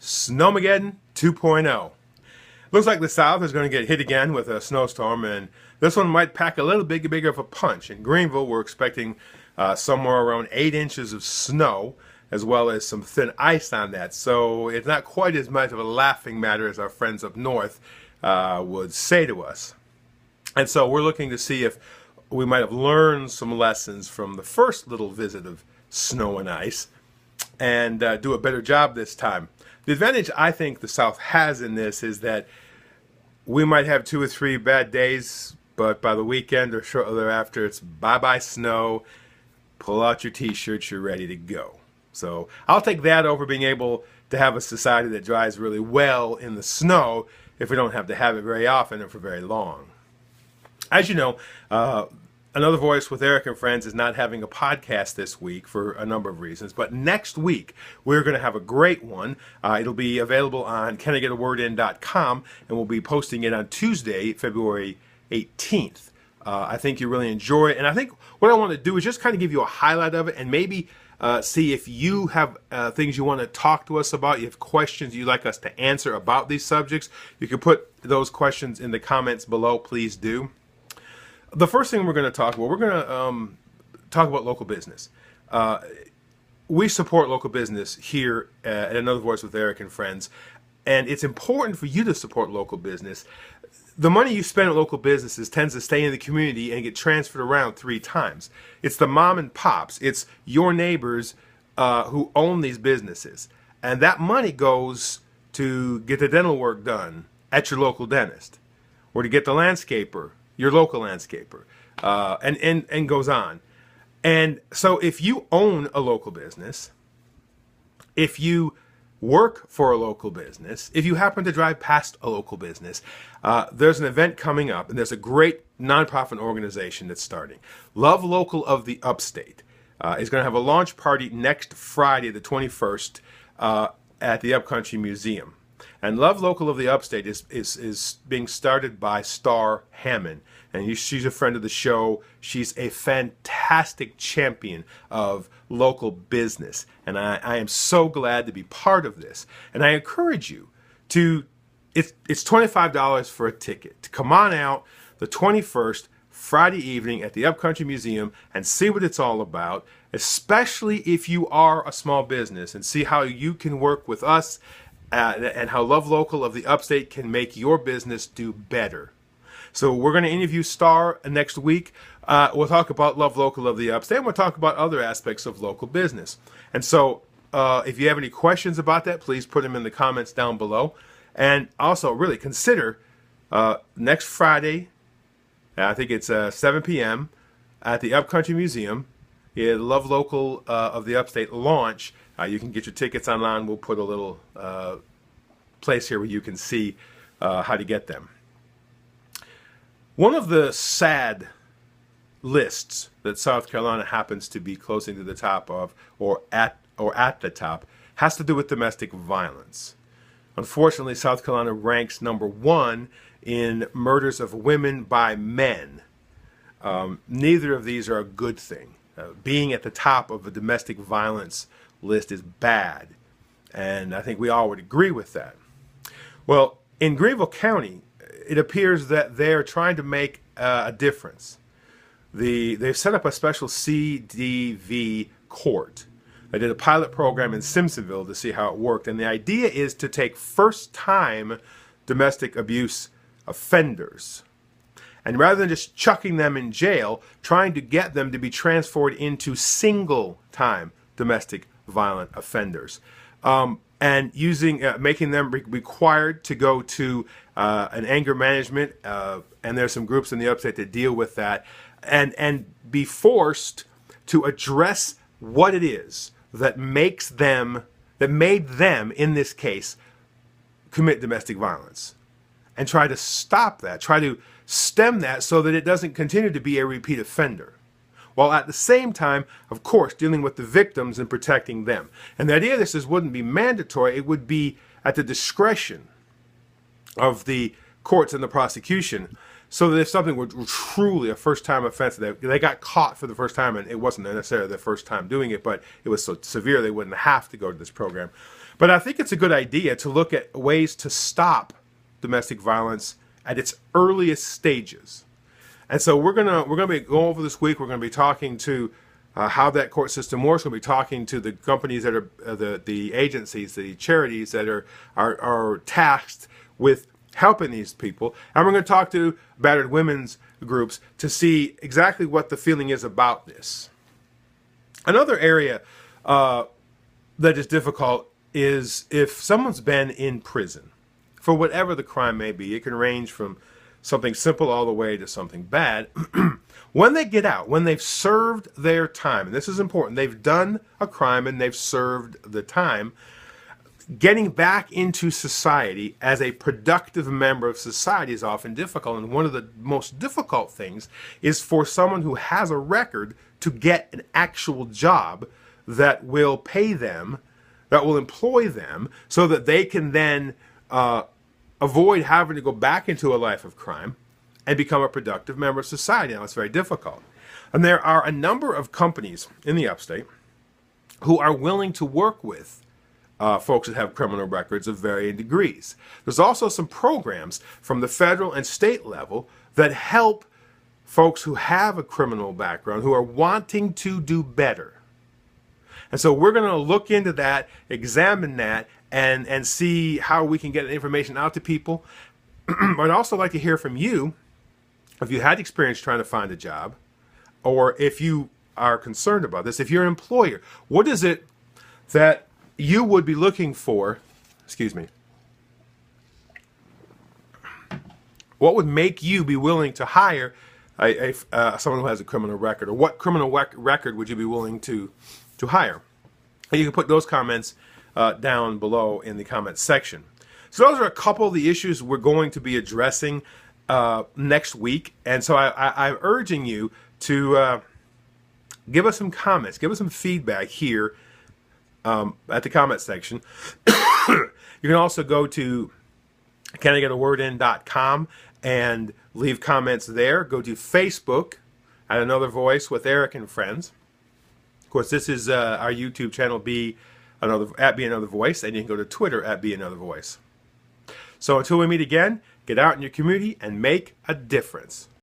Snowmageddon 2.0. Looks like the South is going to get hit again with a snowstorm, and this one might pack a little bit bigger of a punch. In Greenville, we're expecting somewhere around 8 inches of snow, as well as some thin ice on that. So it's not quite as much of a laughing matter as our friends up north would say to us. And so we're looking to see if we might have learned some lessons from the first little visit of snow and ice and do a better job this time. The advantage I think the South has in this is that we might have 2 or 3 bad days, but by the weekend or shortly thereafter, it's bye-bye snow. Pull out your t-shirts, you're ready to go. So I'll take that over being able to have a society that dries really well in the snow if we don't have to have it very often or for very long. As you know, Another Voice with Eric and Friends is not having a podcast this week for a number of reasons, but next week we're going to have a great one. It'll be available on canIGetAWordIn.com, and we'll be posting it on Tuesday, February 18th. I think you really enjoy it, and I think what I want to do is just kind of give you a highlight of it and maybe see if you have things you want to talk to us about. You have questions you'd like us to answer about these subjects. You can put those questions in the comments below. Please do. The first thing we're going to talk about, we're going to talk about local business. We support local business here at Another Voice with Eric and Friends, and it's important for you to support local business. The money you spend at local businesses tends to stay in the community and get transferred around 3 times. It's the mom and pops. It's your neighbors who own these businesses. And that money goes to get the dental work done at your local dentist, or to get the landscaper, your local landscaper, and goes on. And so if you own a local business, if you work for a local business, if you happen to drive past a local business, there's an event coming up, and there's a great nonprofit organization that's starting. Love Local of the Upstate is going to have a launch party next Friday, the 21st, at the Upcountry Museum. And Love Local of the Upstate is being started by Star Hammond. And she's a friend of the show. She's a fantastic champion of local business. And I am so glad to be part of this. And I encourage you to, it's $25 for a ticket, to come on out the 21st, Friday evening at the Upcountry Museum and see what it's all about, especially if you are a small business, and see how you can work with us and how Love Local of the Upstate can make your business do better. So we're going to interview Star next week. We'll talk about Love Local of the Upstate, and we'll talk about other aspects of local business. And so if you have any questions about that, please put them in the comments down below. And also, really consider next Friday, I think it's 7 p.m. at the Upcountry Museum, the Love Local of the Upstate launch. You can get your tickets online. We'll put a little place here where you can see how to get them. One of the sad lists that South Carolina happens to be closing to the top of, or at the top, has to do with domestic violence. Unfortunately, South Carolina ranks number 1 in murders of women by men. Neither of these are a good thing. Being at the top of a domestic violence list is bad, and I think we all would agree with that. Well, in Greenville County, it appears that they're trying to make a difference. They've set up a special CDV court. They did a pilot program in Simpsonville to see how it worked, and the idea is to take first-time domestic abuse offenders, and rather than just chucking them in jail, trying to get them to be transferred into single-time domestic violent offenders, and making them required to go to an anger management, and there's some groups in the Upstate that deal with that, and be forced to address what it is that made them, in this case, commit domestic violence, and try to stop that, try to stem that so that it doesn't continue to be a repeat offender, while at the same time, of course, dealing with the victims and protecting them. And the idea of this wouldn't be mandatory. It would be at the discretion of the courts and the prosecution, so that if something were truly a first-time offense, they got caught for the first time, and it wasn't necessarily their first time doing it, but it was so severe they wouldn't have to go to this program. But I think it's a good idea to look at ways to stop domestic violence at its earliest stages. And so we're gonna be going over this week. We're gonna be talking to how that court system works. We're gonna be talking to the companies that are the agencies, the charities that are tasked with helping these people, and we're going to talk to battered women's groups to see exactly what the feeling is about this. Another area that is difficult is if someone's been in prison for whatever the crime may be. It can range from something simple all the way to something bad. When they get out, when they've served their time, and this is important, they've done a crime and they've served the time, getting back into society as a productive member of society is often difficult. And one of the most difficult things is for someone who has a record to get an actual job that will pay them, that will employ them, so that they can then avoid having to go back into a life of crime and become a productive member of society. Now, it's very difficult. And there are a number of companies in the upstate who are willing to work with folks that have criminal records of varying degrees. There's also some programs from the federal and state level that help folks who have a criminal background, who are wanting to do better. And so we're going to look into that, examine that, and see how we can get information out to people. I'd also like to hear from you if you had experience trying to find a job, or if you are concerned about this, if you're an employer, what is it that you would be looking for, what would make you be willing to hire someone who has a criminal record, or what criminal record would you be willing to hire? And you can put those comments down below in the comments section. So those are a couple of the issues we're going to be addressing next week. And so I'm urging you to give us some comments, give us some feedback here at the comment section. You can also go to canIGetAWordIn.com and leave comments there. Go to Facebook at Another Voice with Eric and Friends. Of course, this is our YouTube channel, Be Another Voice, and you can go to Twitter at Be Another Voice. So until we meet again, get out in your community and make a difference.